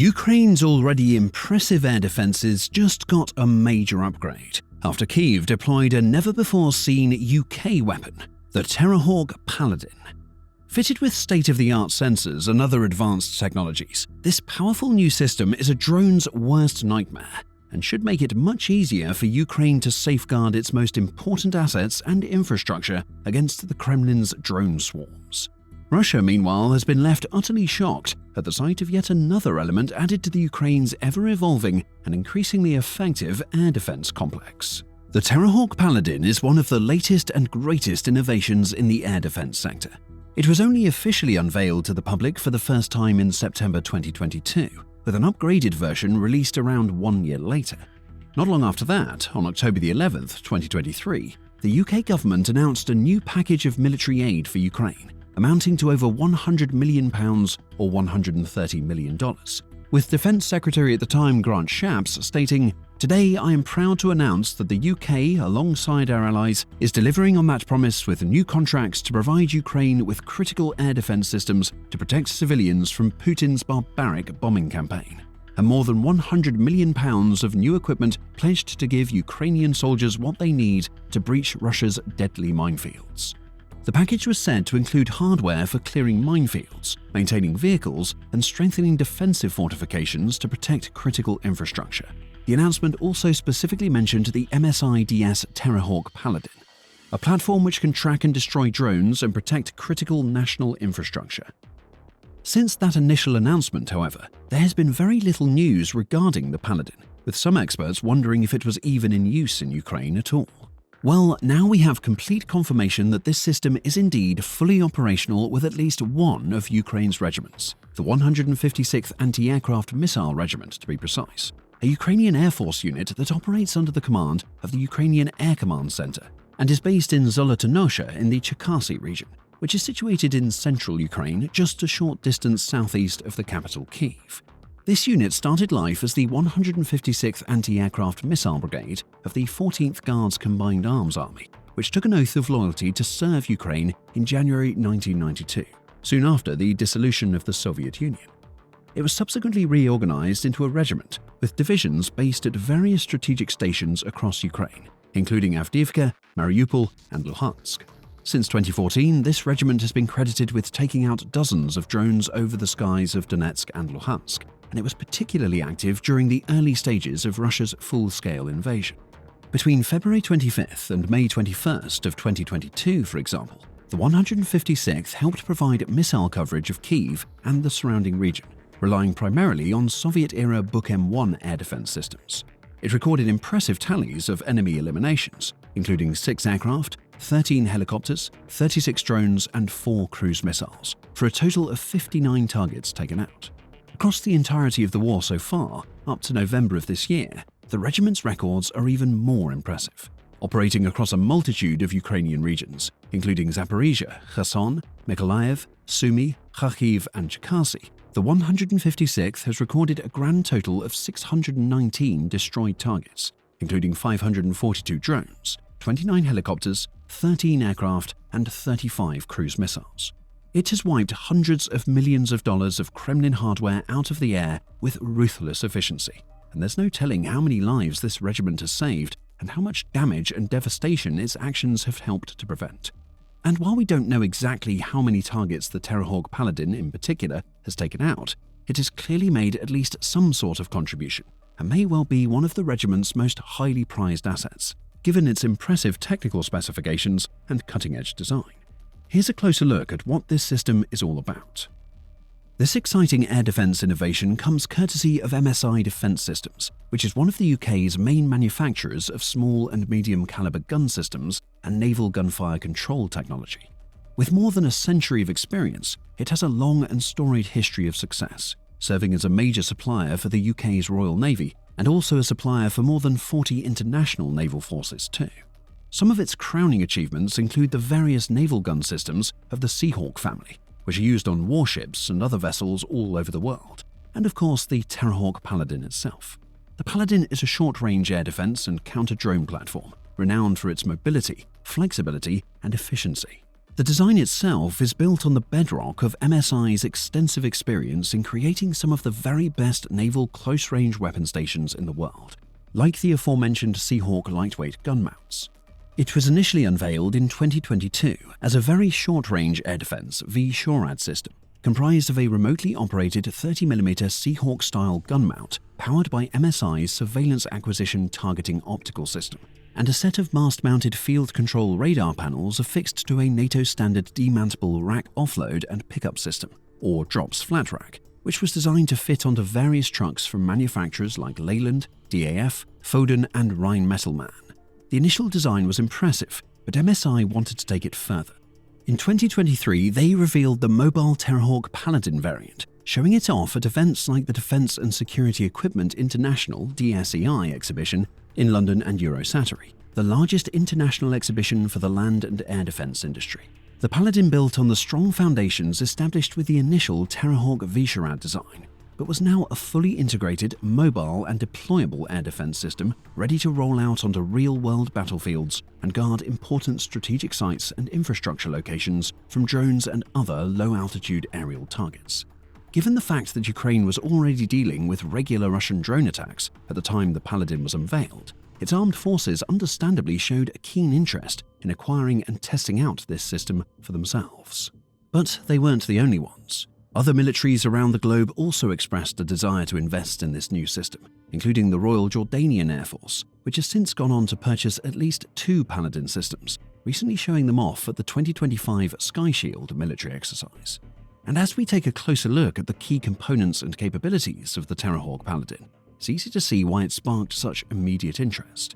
Ukraine's already impressive air defences just got a major upgrade after Kyiv deployed a never-before-seen UK weapon, the Terrahawk Paladin. Fitted with state-of-the-art sensors and other advanced technologies, this powerful new system is a drone's worst nightmare and should make it much easier for Ukraine to safeguard its most important assets and infrastructure against the Kremlin's drone swarms. Russia, meanwhile, has been left utterly shocked at the sight of yet another element added to the Ukraine's ever-evolving and increasingly effective air defense complex. The Terrahawk Paladin is one of the latest and greatest innovations in the air defense sector. It was only officially unveiled to the public for the first time in September 2022, with an upgraded version released around 1 year later. Not long after that, on October the 11th, 2023, the UK government announced a new package of military aid for Ukraine, amounting to over £100 million or $130 million, with Defence Secretary at the time Grant Shapps stating, "Today I am proud to announce that the UK, alongside our allies, is delivering on that promise with new contracts to provide Ukraine with critical air defence systems to protect civilians from Putin's barbaric bombing campaign, and more than £100 million of new equipment pledged to give Ukrainian soldiers what they need to breach Russia's deadly minefields." The package was said to include hardware for clearing minefields, maintaining vehicles, and strengthening defensive fortifications to protect critical infrastructure. The announcement also specifically mentioned the MSIDS Terrahawk Paladin, a platform which can track and destroy drones and protect critical national infrastructure. Since that initial announcement, however, there has been very little news regarding the Paladin, with some experts wondering if it was even in use in Ukraine at all. Well, now we have complete confirmation that this system is indeed fully operational with at least one of Ukraine's regiments, the 156th Anti-Aircraft Missile Regiment to be precise, a Ukrainian Air Force unit that operates under the command of the Ukrainian Air Command Center and is based in Zolotonosha in the Cherkasy region, which is situated in central Ukraine just a short distance southeast of the capital Kyiv. This unit started life as the 156th Anti-Aircraft Missile Brigade of the 14th Guards Combined Arms Army, which took an oath of loyalty to serve Ukraine in January 1992, soon after the dissolution of the Soviet Union. It was subsequently reorganized into a regiment with divisions based at various strategic stations across Ukraine, including Avdiivka, Mariupol, and Luhansk. Since 2014, this regiment has been credited with taking out dozens of drones over the skies of Donetsk and Luhansk, and it was particularly active during the early stages of Russia's full-scale invasion. Between February 25th and May 21st of 2022, for example, the 156th helped provide missile coverage of Kyiv and the surrounding region, relying primarily on Soviet-era Buk M1 air defense systems. It recorded impressive tallies of enemy eliminations, including 6 aircraft, 13 helicopters, 36 drones, and 4 cruise missiles, for a total of 59 targets taken out. Across the entirety of the war so far, up to November of this year, the regiment's records are even more impressive. Operating across a multitude of Ukrainian regions, including Zaporizhia, Kherson, Mykolaiv, Sumy, Kharkiv, and Cherkasy, the 156th has recorded a grand total of 619 destroyed targets, including 542 drones, 29 helicopters, 13 aircraft, and 35 cruise missiles. It has wiped hundreds of millions of dollars of Kremlin hardware out of the air with ruthless efficiency, and there's no telling how many lives this regiment has saved and how much damage and devastation its actions have helped to prevent. And while we don't know exactly how many targets the Terrahawk Paladin in particular has taken out, it has clearly made at least some sort of contribution, and may well be one of the regiment's most highly prized assets, given its impressive technical specifications and cutting-edge design. Here's a closer look at what this system is all about. This exciting air defense innovation comes courtesy of MSI Defence Systems, which is one of the UK's main manufacturers of small and medium caliber gun systems and naval gunfire control technology. With more than a century of experience, it has a long and storied history of success, serving as a major supplier for the UK's Royal Navy and also a supplier for more than 40 international naval forces too. Some of its crowning achievements include the various naval gun systems of the Seahawk family, which are used on warships and other vessels all over the world, and of course the Terrahawk Paladin itself. The Paladin is a short-range air defense and counter-drone platform, renowned for its mobility, flexibility, and efficiency. The design itself is built on the bedrock of MSI's extensive experience in creating some of the very best naval close-range weapon stations in the world, like the aforementioned Seahawk lightweight gun mounts. It was initially unveiled in 2022 as a very short-range air defense V-SHORAD system, comprised of a remotely operated 30mm Seahawk-style gun mount powered by MSI's surveillance acquisition targeting optical system, and a set of mast-mounted field control radar panels affixed to a NATO-standard demountable rack offload and pickup system, or DROPS flat rack, which was designed to fit onto various trucks from manufacturers like Leyland, DAF, Foden and Rheinmetallmann. The initial design was impressive, but MSI wanted to take it further. In 2023, they revealed the mobile Terrahawk Paladin variant, showing it off at events like the Defence and Security Equipment International DSEI exhibition in London and Eurosatory, the largest international exhibition for the land and air defence industry. The Paladin built on the strong foundations established with the initial Terrahawk V-SHORAD design, but was now a fully integrated, mobile and deployable air defense system ready to roll out onto real-world battlefields and guard important strategic sites and infrastructure locations from drones and other low-altitude aerial targets. Given the fact that Ukraine was already dealing with regular Russian drone attacks at the time the Paladin was unveiled, its armed forces understandably showed a keen interest in acquiring and testing out this system for themselves. But they weren't the only ones. Other militaries around the globe also expressed a desire to invest in this new system, including the Royal Jordanian Air Force, which has since gone on to purchase at least 2 Paladin systems, recently showing them off at the 2025 Sky Shield military exercise. And as we take a closer look at the key components and capabilities of the Terrahawk Paladin, it's easy to see why it sparked such immediate interest.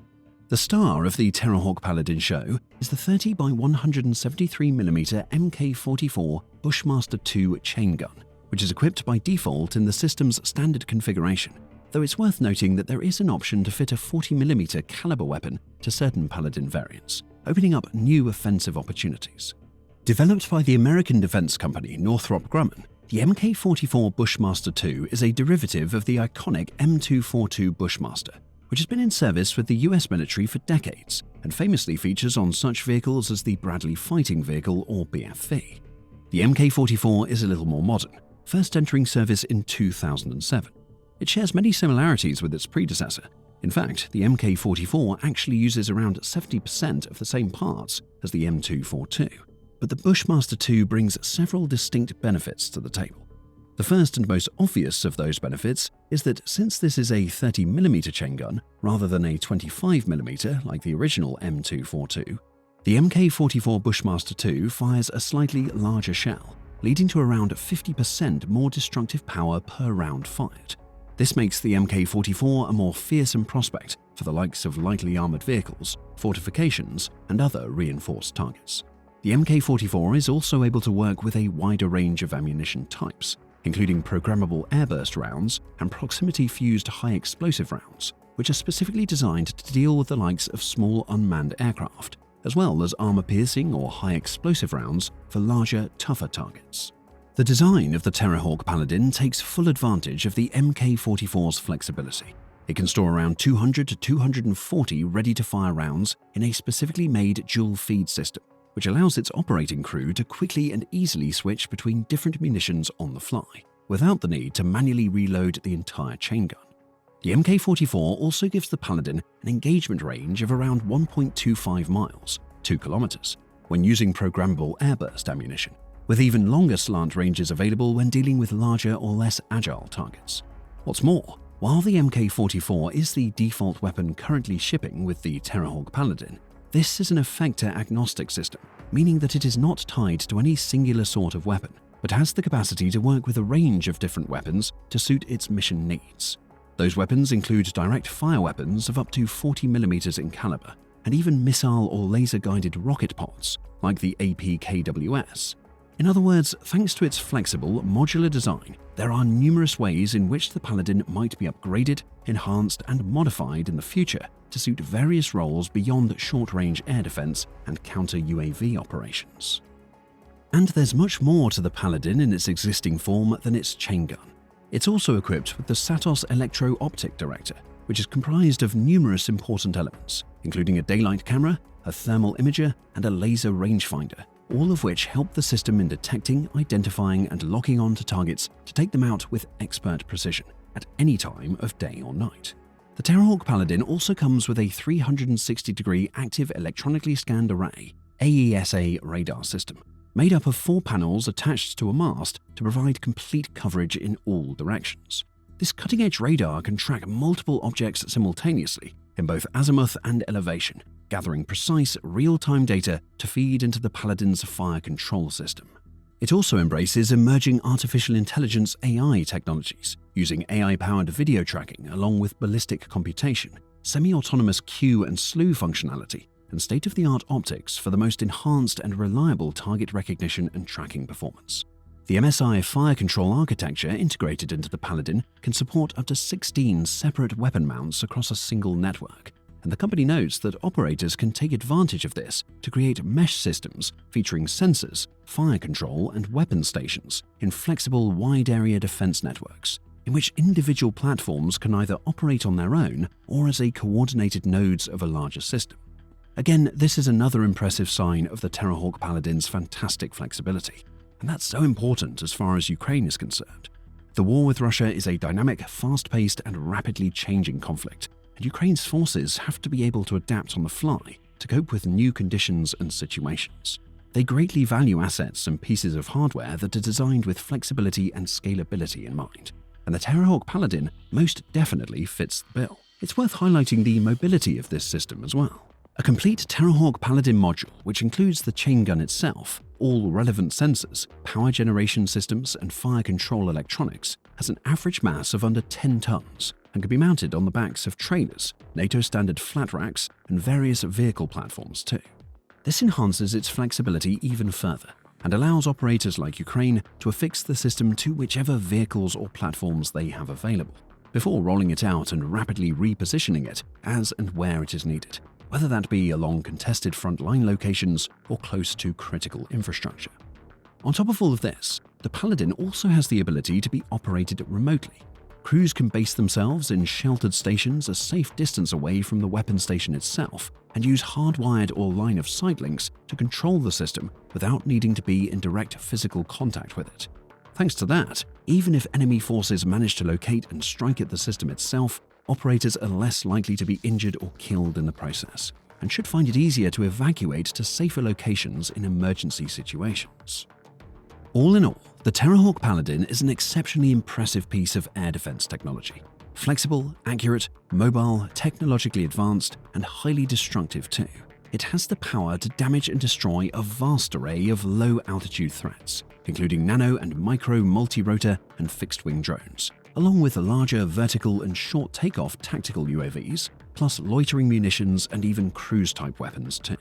The star of the Terrahawk Paladin show is the 30 by 173mm Mk44 Bushmaster 2 chain gun, which is equipped by default in the system's standard configuration, though it's worth noting that there is an option to fit a 40mm caliber weapon to certain Paladin variants, opening up new offensive opportunities. Developed by the American defense company Northrop Grumman, the Mk44 Bushmaster 2 is a derivative of the iconic M242 Bushmaster, which has been in service with the US military for decades and famously features on such vehicles as the Bradley Fighting Vehicle or BFV. The Mk44 is a little more modern, first entering service in 2007. It shares many similarities with its predecessor. In fact, the Mk44 actually uses around 70% of the same parts as the M242. But the Bushmaster 2 brings several distinct benefits to the table. The first and most obvious of those benefits is that since this is a 30mm chain gun rather than a 25mm like the original M242, the Mk44 Bushmaster 2 fires a slightly larger shell, leading to around 50% more destructive power per round fired. This makes the Mk44 a more fearsome prospect for the likes of lightly armoured vehicles, fortifications, and other reinforced targets. The Mk44 is also able to work with a wider range of ammunition types, including programmable airburst rounds and proximity-fused high-explosive rounds, which are specifically designed to deal with the likes of small unmanned aircraft, as well as armor-piercing or high-explosive rounds for larger, tougher targets. The design of the Terrahawk Paladin takes full advantage of the Mk44's flexibility. It can store around 200 to 240 ready-to-fire rounds in a specifically made dual-feed system, which allows its operating crew to quickly and easily switch between different munitions on the fly, without the need to manually reload the entire chain gun. The Mk44 also gives the Paladin an engagement range of around 1.25 miles, 2 kilometers, when using programmable airburst ammunition, with even longer slant ranges available when dealing with larger or less agile targets. What's more, while the Mk44 is the default weapon currently shipping with the Terrahawk Paladin, this is an effector-agnostic system, meaning that it is not tied to any singular sort of weapon, but has the capacity to work with a range of different weapons to suit its mission needs. Those weapons include direct-fire weapons of up to 40mm in caliber, and even missile or laser-guided rocket pods, like the APKWS. In other words, thanks to its flexible, modular design, there are numerous ways in which the Paladin might be upgraded, enhanced, and modified in the future to suit various roles beyond short-range air defense and counter-UAV operations. And there's much more to the Paladin in its existing form than its chain gun. It's also equipped with the Satos Electro-Optic Director, which is comprised of numerous important elements, including a daylight camera, a thermal imager, and a laser rangefinder, all of which help the system in detecting, identifying, and locking on to targets to take them out with expert precision at any time of day or night. The Terrahawk Paladin also comes with a 360-degree active electronically scanned array AESA radar system, made up of 4 panels attached to a mast to provide complete coverage in all directions. This cutting-edge radar can track multiple objects simultaneously in both azimuth and elevation, gathering precise, real-time data to feed into the Paladin's fire control system. It also embraces emerging artificial intelligence AI technologies, using AI-powered video tracking along with ballistic computation, semi-autonomous queue and slew functionality, and state-of-the-art optics for the most enhanced and reliable target recognition and tracking performance. The MSI fire control architecture integrated into the Paladin can support up to 16 separate weapon mounts across a single network, and the company notes that operators can take advantage of this to create mesh systems featuring sensors, fire control, and weapon stations in flexible wide-area defense networks, in which individual platforms can either operate on their own or as a coordinated nodes of a larger system. Again, this is another impressive sign of the Terrahawk Paladin's fantastic flexibility, and that's so important as far as Ukraine is concerned. The war with Russia is a dynamic, fast-paced, and rapidly changing conflict, and Ukraine's forces have to be able to adapt on the fly to cope with new conditions and situations. They greatly value assets and pieces of hardware that are designed with flexibility and scalability in mind, and the Terrahawk Paladin most definitely fits the bill. It's worth highlighting the mobility of this system as well. A complete Terrahawk Paladin module, which includes the chain gun itself, all relevant sensors, power generation systems, and fire control electronics, has an average mass of under 10 tons and can be mounted on the backs of trailers, NATO standard flat racks, and various vehicle platforms too. This enhances its flexibility even further and allows operators like Ukraine to affix the system to whichever vehicles or platforms they have available, before rolling it out and rapidly repositioning it as and where it is needed, whether that be along contested frontline locations or close to critical infrastructure. On top of all of this, the Paladin also has the ability to be operated remotely. Crews can base themselves in sheltered stations a safe distance away from the weapon station itself and use hardwired or line-of-sight links to control the system without needing to be in direct physical contact with it. Thanks to that, even if enemy forces manage to locate and strike at the system itself, operators are less likely to be injured or killed in the process, and should find it easier to evacuate to safer locations in emergency situations. All in all, the Terrahawk Paladin is an exceptionally impressive piece of air defense technology. Flexible, accurate, mobile, technologically advanced, and highly destructive too. It has the power to damage and destroy a vast array of low-altitude threats, including nano and micro multi-rotor and fixed-wing drones, along with larger vertical and short takeoff tactical UAVs, plus loitering munitions and even cruise-type weapons too.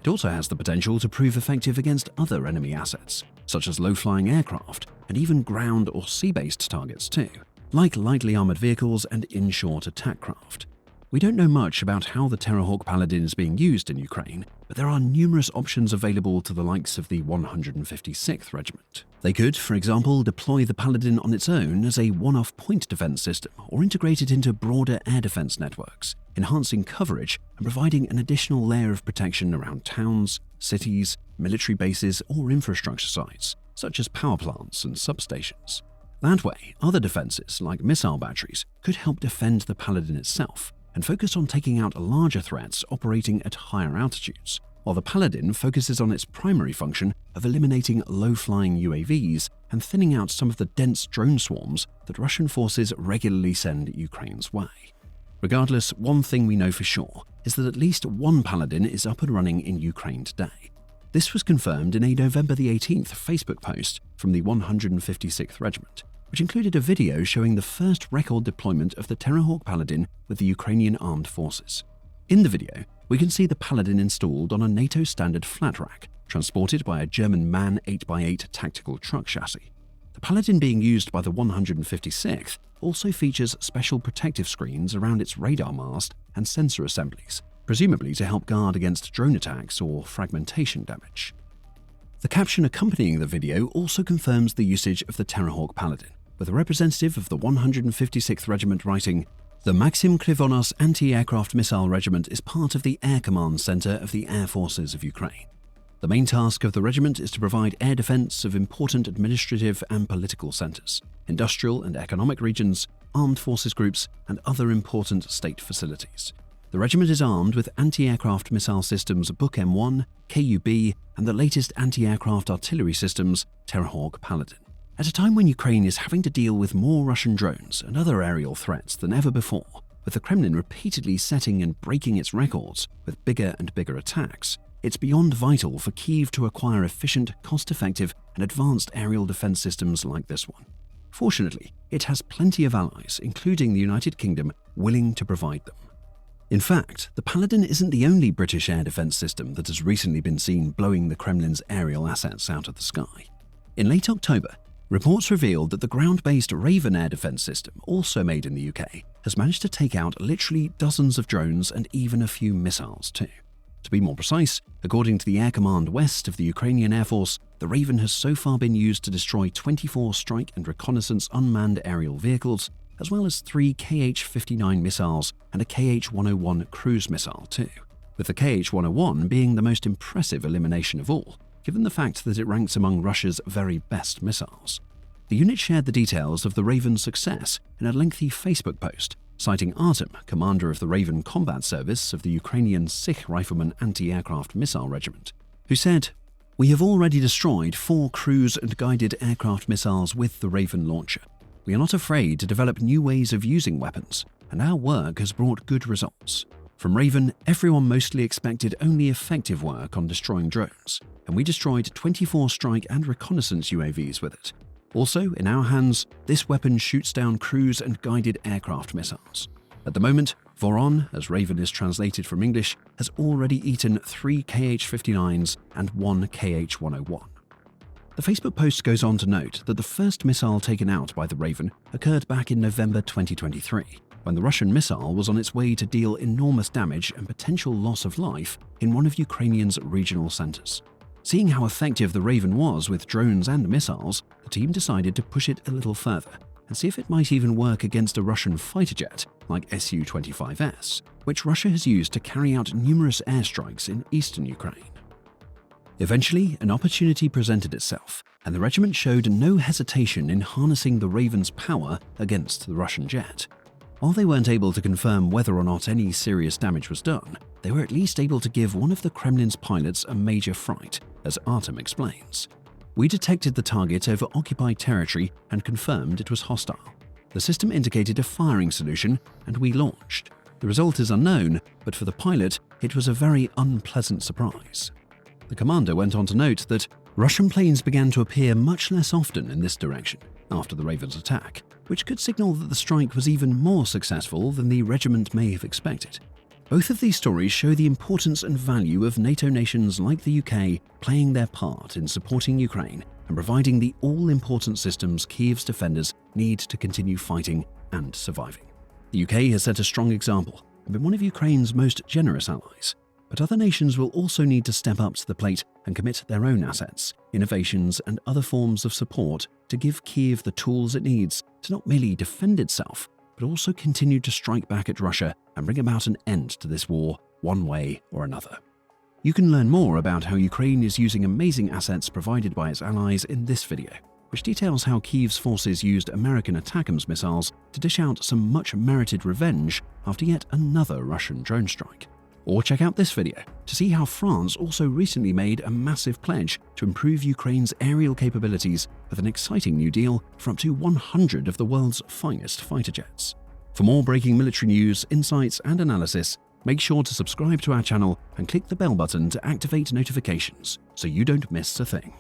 It also has the potential to prove effective against other enemy assets, such as low-flying aircraft and even ground or sea-based targets too, like lightly armored vehicles and in-short attack craft. We don't know much about how the Terrahawk Paladin is being used in Ukraine, but there are numerous options available to the likes of the 156th Regiment. They could, for example, deploy the Paladin on its own as a one-off point defense system or integrate it into broader air defense networks, enhancing coverage and providing an additional layer of protection around towns, cities, military bases, or infrastructure sites, such as power plants and substations. That way, other defenses, like missile batteries, could help defend the Paladin itself and focus on taking out larger threats operating at higher altitudes, while the Paladin focuses on its primary function of eliminating low-flying UAVs and thinning out some of the dense drone swarms that Russian forces regularly send Ukraine's way. Regardless, one thing we know for sure is that at least one Paladin is up and running in Ukraine today. This was confirmed in a November the 18th Facebook post from the 156th Regiment, which included a video showing the first record deployment of the Terrahawk Paladin with the Ukrainian armed forces. In the video, we can see the Paladin installed on a NATO standard flat rack, transported by a German MAN 8x8 tactical truck chassis. The Paladin being used by the 156th also features special protective screens around its radar mast and sensor assemblies, presumably to help guard against drone attacks or fragmentation damage. The caption accompanying the video also confirms the usage of the Terrahawk Paladin, with a representative of the 156th Regiment writing, "The Maxim Krivonos Anti-Aircraft Missile Regiment is part of the Air Command Center of the Air Forces of Ukraine." The main task of the regiment is to provide air defense of important administrative and political centers, industrial and economic regions, armed forces groups, and other important state facilities. The regiment is armed with anti-aircraft missile systems Buk M1, KUB, and the latest anti-aircraft artillery systems Terrahawk Paladin. At a time when Ukraine is having to deal with more Russian drones and other aerial threats than ever before, with the Kremlin repeatedly setting and breaking its records with bigger and bigger attacks, it's beyond vital for Kyiv to acquire efficient, cost-effective, and advanced aerial defense systems like this one. Fortunately, it has plenty of allies, including the United Kingdom, willing to provide them. In fact, the Paladin isn't the only British air defense system that has recently been seen blowing the Kremlin's aerial assets out of the sky. In late October, reports revealed that the ground-based Raven air defense system, also made in the UK, has managed to take out literally dozens of drones and even a few missiles too. To be more precise, according to the Air Command West of the Ukrainian Air Force, the Raven has so far been used to destroy 24 strike and reconnaissance unmanned aerial vehicles, as well as 3 Kh-59 missiles and a Kh-101 cruise missile too, with the Kh-101 being the most impressive elimination of all, given the fact that it ranks among Russia's very best missiles. The unit shared the details of the Raven's success in a lengthy Facebook post, citing Artem, commander of the Raven Combat Service of the Ukrainian Sich Rifleman Anti-Aircraft Missile Regiment, who said, "We have already destroyed 4 cruise and guided aircraft missiles with the Raven launcher. We are not afraid to develop new ways of using weapons, and our work has brought good results. From Raven, everyone mostly expected only effective work on destroying drones, and we destroyed 24 strike and reconnaissance UAVs with it. Also, in our hands, this weapon shoots down cruise and guided aircraft missiles. At the moment, Voron, as Raven is translated from English, has already eaten 3 Kh-59s and 1 Kh-101. The Facebook post goes on to note that the first missile taken out by the Raven occurred back in November 2023, when the Russian missile was on its way to deal enormous damage and potential loss of life in one of Ukrainian's regional centers. Seeing how effective the Raven was with drones and missiles, the team decided to push it a little further and see if it might even work against a Russian fighter jet like Su-25S, which Russia has used to carry out numerous airstrikes in eastern Ukraine. Eventually, an opportunity presented itself, and the regiment showed no hesitation in harnessing the Raven's power against the Russian jet. While they weren't able to confirm whether or not any serious damage was done, they were at least able to give one of the Kremlin's pilots a major fright, as Artem explains. "We detected the target over occupied territory and confirmed it was hostile. The system indicated a firing solution, and we launched. The result is unknown, but for the pilot, it was a very unpleasant surprise." The commander went on to note that Russian planes began to appear much less often in this direction after the Raven's attack, which could signal that the strike was even more successful than the regiment may have expected. Both of these stories show the importance and value of NATO nations like the UK playing their part in supporting Ukraine and providing the all-important systems Kyiv's defenders need to continue fighting and surviving. The UK has set a strong example and been one of Ukraine's most generous allies, but other nations will also need to step up to the plate and commit their own assets, innovations, and other forms of support to give Kyiv the tools it needs to not merely defend itself, but also continue to strike back at Russia and bring about an end to this war one way or another. You can learn more about how Ukraine is using amazing assets provided by its allies in this video, which details how Kyiv's forces used American ATACMS missiles to dish out some much-merited revenge after yet another Russian drone strike. Or check out this video to see how France also recently made a massive pledge to improve Ukraine's aerial capabilities with an exciting new deal for up to 100 of the world's finest fighter jets. For more breaking military news, insights, and analysis, make sure to subscribe to our channel and click the bell button to activate notifications so you don't miss a thing.